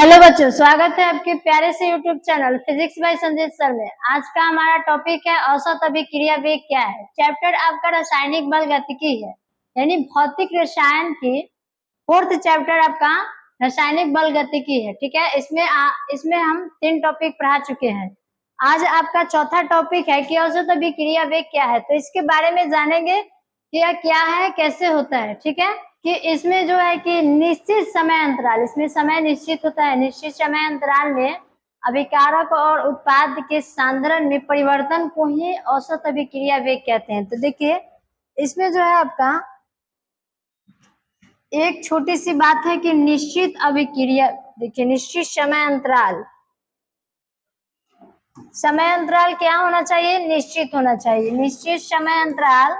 Hello बच्चों, स्वागत है आपके प्यारे से YouTube channel physics bye Sanjeet sir में। आज का हमारा टॉपिक है औसत अभिक्रिया वेग क्या है। चैप्टर आपका रासायनिक बल गतिकी है, यानी भौतिक रसायन की फोर्थ चैप्टर आपका रासायनिक बल गतिकी है। ठीक है, इसमें हम 3 टॉपिक पढ़ा चुके हैं। आज आपका चौथा टॉपिक है कि औसत अभिक्रिया वेग क्या है। तो इसके बारे में जानेंगे कि यह क्या है, कैसे होता है। ठीक है, कि इसमें जो है कि निश्चित समय अंतराल, इसमें समय निश्चित होता है, निश्चित समय अंतराल में अभिकारक और उत्पाद के सांद्रण में परिवर्तन को ही औसत अभिक्रिया वेग कहते हैं। तो देखिए, इसमें जो है आपका एक छोटी सी बात है कि निश्चित अभिक्रिया, देखिए निश्चित समय अंतराल क्या होना चाहिए, निश्चित होना चाहिए। निश्चित समय अंतराल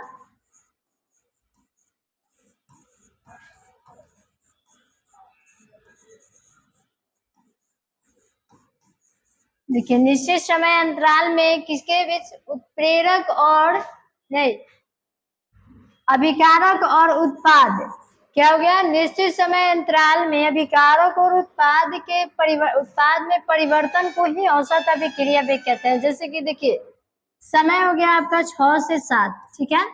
देखिए, निश्चित समय अंतराल में किसके बीच, उत्प्रेरक और नहीं अभिकारक और उत्पाद, क्या हो गया, निश्चित समय अंतराल में अभिकारक और उत्पाद में परिवर्तन को ही औसत अभिक्रिया वेग कहते हैं। जैसे कि देखिए, समय हो गया आपका 6 से 7, ठीक है,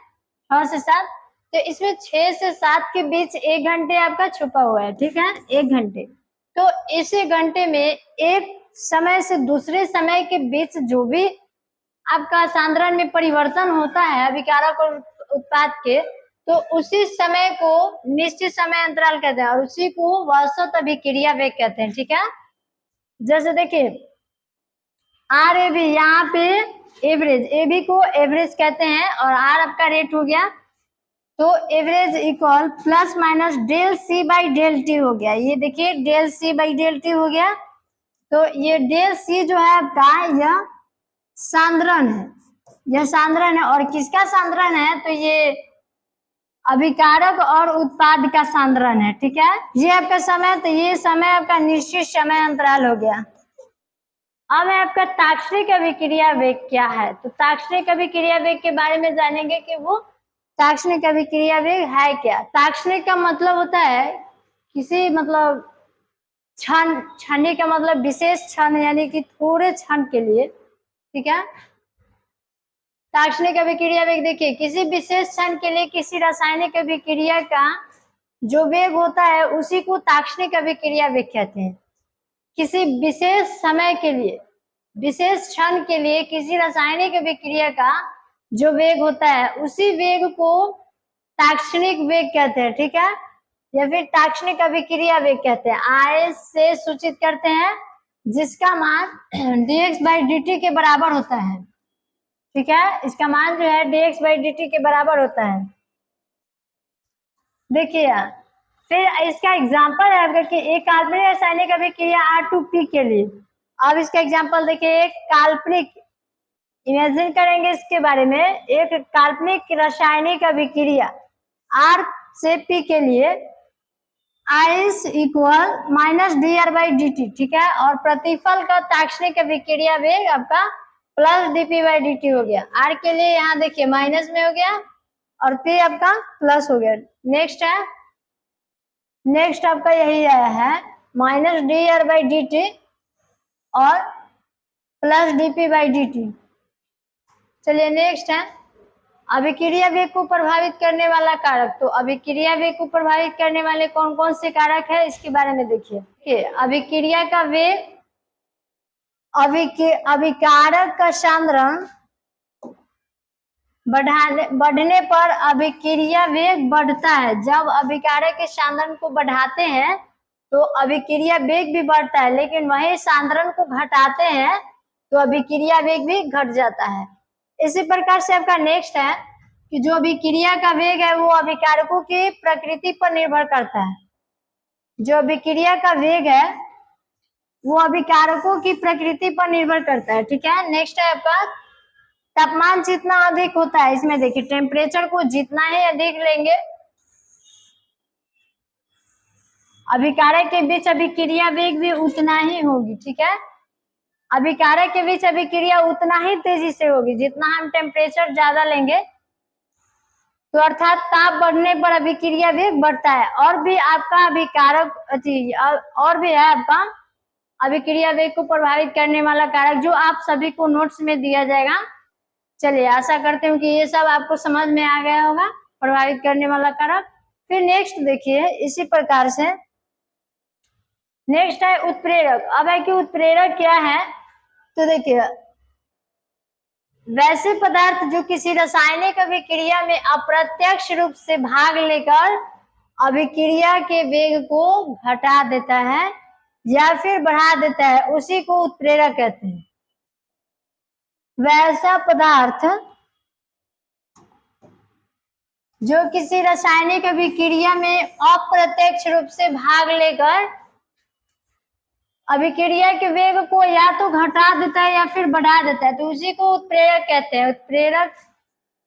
6 से 7। तो इसमें 6 से 7 के बीच 1 घंटे आपका छुपा हुआ है। ठीक है, 1 घंटे। तो इसी घंटे में एक समय से दूसरे समय के बीच जो भी आपका सांद्रण में परिवर्तन होता है अभिकारक और उत्पाद के, तो उसी समय को निश्चित समय अंतराल कहते हैं और उसी को औसत अभिक्रिया वेग कहते हैं। ठीक है, जैसे देखिए आर ए बी, यहाँ पे एवरेज, ए बी को एवरेज कहते हैं और आर आपका रेट हो गया। तो average equal plus minus del C by del T हो गया। ये देखिए del C by del T हो गया। तो ये डेल सी जो है आपका यह सांद्रण है, यह सांद्रण है। और किसका सांद्रण है, तो ये अभिकारक और उत्पाद का सांद्रण है। ठीक है, ये आपका समय, तो ये समय आपका निश्चित समय अंतराल हो गया। अब है आपका ताक्षणिक अभिक्रिया वेग क्या है। तो ताक्षणिक अभिक्रिया वेग के बारे में जानेंगे कि वो ताक्षणिक अभिक्रिया वेग है क्या। ताक्षणिक का मतलब होता है किसी मतलब क्षण, क्षणी का मतलब विशेष क्षण, यानी कि थोड़े क्षण के लिए। ठीक है, ताक्षणिक अभिक्रिया वेग देखिए, किसी विशेष क्षण के लिए किसी रासायनिक अभिक्रिया का जो वेग होता है उसी को ताक्षणिक अभिक्रिया वेग कहते हैं। किसी विशेष समय के लिए, विशेष क्षण के लिए किसी रासायनिक अभिक्रिया का जो वेग होता है उसी वेग को ताक्षणिक वेग कहते हैं। ठीक है, या फिर ताक्षणिक अभिक्रिया वेग कहते हैं। आय से सूचित करते हैं जिसका मान dx बाई dt के बराबर होता है। ठीक है, इसका मान जो है dx बाई dt के बराबर होता है। देखिए फिर इसका एग्जांपल है आपका कि एक काल्पनिक रासायनिक अभिक्रिया R2P के लिए। अब इसका एग्जांपल देखिए, एक काल्पनिक, इमेजिन करेंगे इसके बारे में, एक काल्पनिक रासायनिक अभिक्रिया R से P के लिए I equal minus dr by dt। ठीक है, और प्रतिफल का ताक्षणिक अभिक्रिया वेग आपका प्लस dp बाई dt हो गया। R के लिए यहाँ देखिए माइनस में हो गया और P आपका प्लस हो गया। नेक्स्ट आपका यही आया है माइनस dr बाई dt और प्लस dp बाई dt। चलिए नेक्स्ट है अभिक्रिया वेग को प्रभावित करने वाला कारक। तो अभिक्रिया वेग को प्रभावित करने वाले कौन कौन से कारक है इसके बारे में देखिए। अभिक्रिया का वेग, अभिकारक का सांद्रण बढ़ने पर अभिक्रिया वेग बढ़ता है। जब अभिकारक के सांद्रण को बढ़ाते हैं तो अभिक्रिया वेग भी बढ़ता है, लेकिन वही सांद्रण को घटाते हैं तो अभिक्रिया वेग भी घट जाता है। इसी प्रकार से आपका नेक्स्ट है कि जो अभिक्रिया का वेग है वो अभिकारकों की प्रकृति पर निर्भर करता है। जो अभिक्रिया का वेग है वो अभिकारकों की प्रकृति पर निर्भर करता है। ठीक है, नेक्स्ट है आपका तापमान जितना अधिक होता है, इसमें देखिए टेम्परेचर को जितना ही अधिक लेंगे अभिकारक के बीच अभिक्रिया वेग भी उतना ही होगी। ठीक है, अभिकारक के बीच अभिक्रिया उतना ही तेजी से होगी जितना हम टेम्परेचर ज्यादा लेंगे। तो अर्थात ताप बढ़ने पर अभिक्रिया वेग बढ़ता है। और भी आपका अभिकारक और भी है आपका अभिक्रिया वेग को प्रभावित करने वाला कारक, जो आप सभी को नोट्स में दिया जाएगा। चलिए, आशा करते हूँ कि ये सब आपको समझ में आ गया होगा, प्रभावित करने वाला कारक। फिर नेक्स्ट देखिए, इसी प्रकार से नेक्स्ट है उत्प्रेरक। अब है कि उत्प्रेरक क्या है, तो देखिए वैसे पदार्थ जो किसी रासायनिक अभिक्रिया में अप्रत्यक्ष रूप से भाग लेकर अभिक्रिया के वेग को घटा देता है या फिर बढ़ा देता है, उसी को उत्प्रेरक कहते हैं। वैसा पदार्थ जो किसी रासायनिक अभिक्रिया में अप्रत्यक्ष रूप से भाग लेकर अभिक्रिया के वेग को या तो घटा देता है या फिर बढ़ा देता है, तो उसी को उत्प्रेरक कहते हैं। उत्प्रेरक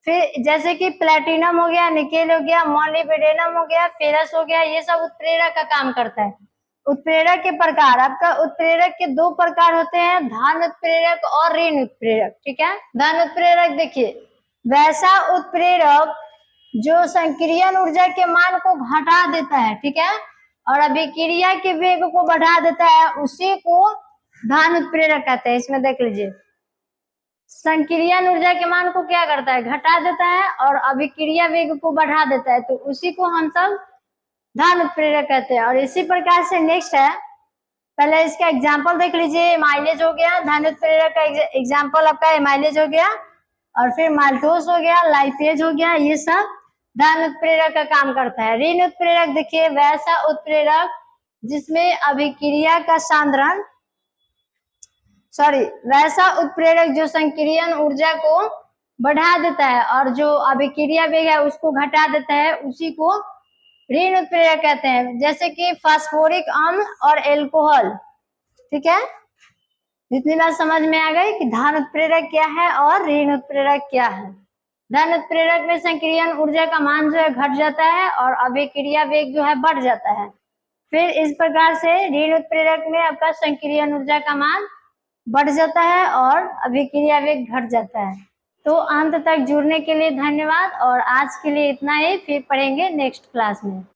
फिर जैसे कि प्लेटिनम हो गया, निकेल हो गया, मोलिब्डेनम हो गया, फेरस हो गया, ये सब उत्प्रेरक का काम करता है। उत्प्रेरक के प्रकार, आपका उत्प्रेरक के दो प्रकार होते हैं, धन उत्प्रेरक और ऋण उत्प्रेरक। ठीक है, धन उत्प्रेरक देखिए वैसा उत्प्रेरक जो संक्रियन ऊर्जा के मान को घटा देता है, ठीक है, और अभिक्रिया के वेग को बढ़ा देता है, उसी को धन उत्प्रेरक कहते हैं। इसमें देख लीजिए, संक्रियन ऊर्जा के मान को क्या करता है, घटा देता है, और अभिक्रिया वेग को बढ़ा देता है, तो उसी को हम सब धन उत्प्रेरक कहते हैं। और इसी प्रकार से नेक्स्ट है, पहले इसका एग्जाम्पल देख लीजिए। माइलेज हो गया, धन उत्प्रेरक का एग्जाम्पल आपका एमाइलेज हो गया, और फिर माल्टोस हो गया, लाइपेज हो गया, ये सब धन उत्प्रेरक का काम करता है। ऋण उत्प्रेरक देखिए वैसा उत्प्रेरक जिसमें अभिक्रिया का सांद्रण वैसा उत्प्रेरक जो संक्रियन ऊर्जा को बढ़ा देता है और जो अभिक्रिया वेग है उसको घटा देता है, उसी को ऋण उत्प्रेरक कहते हैं। जैसे कि फास्फोरिक अम्ल और एल्कोहल। ठीक है, जितनी बात समझ में आ गई कि धन उत्प्रेरक क्या है और ऋण उत्प्रेरक क्या है। धन उत्प्रेरक में संक्रियन ऊर्जा का मान जो है घट जाता है और अभिक्रिया वेग जो है बढ़ जाता है। फिर इस प्रकार से ऋण उत्प्रेरक में आपका संक्रियन ऊर्जा का मान बढ़ जाता है और अभिक्रिया वेग घट जाता है। तो अंत तक जुड़ने के लिए धन्यवाद, और आज के लिए इतना ही, फिर पढ़ेंगे नेक्स्ट क्लास में।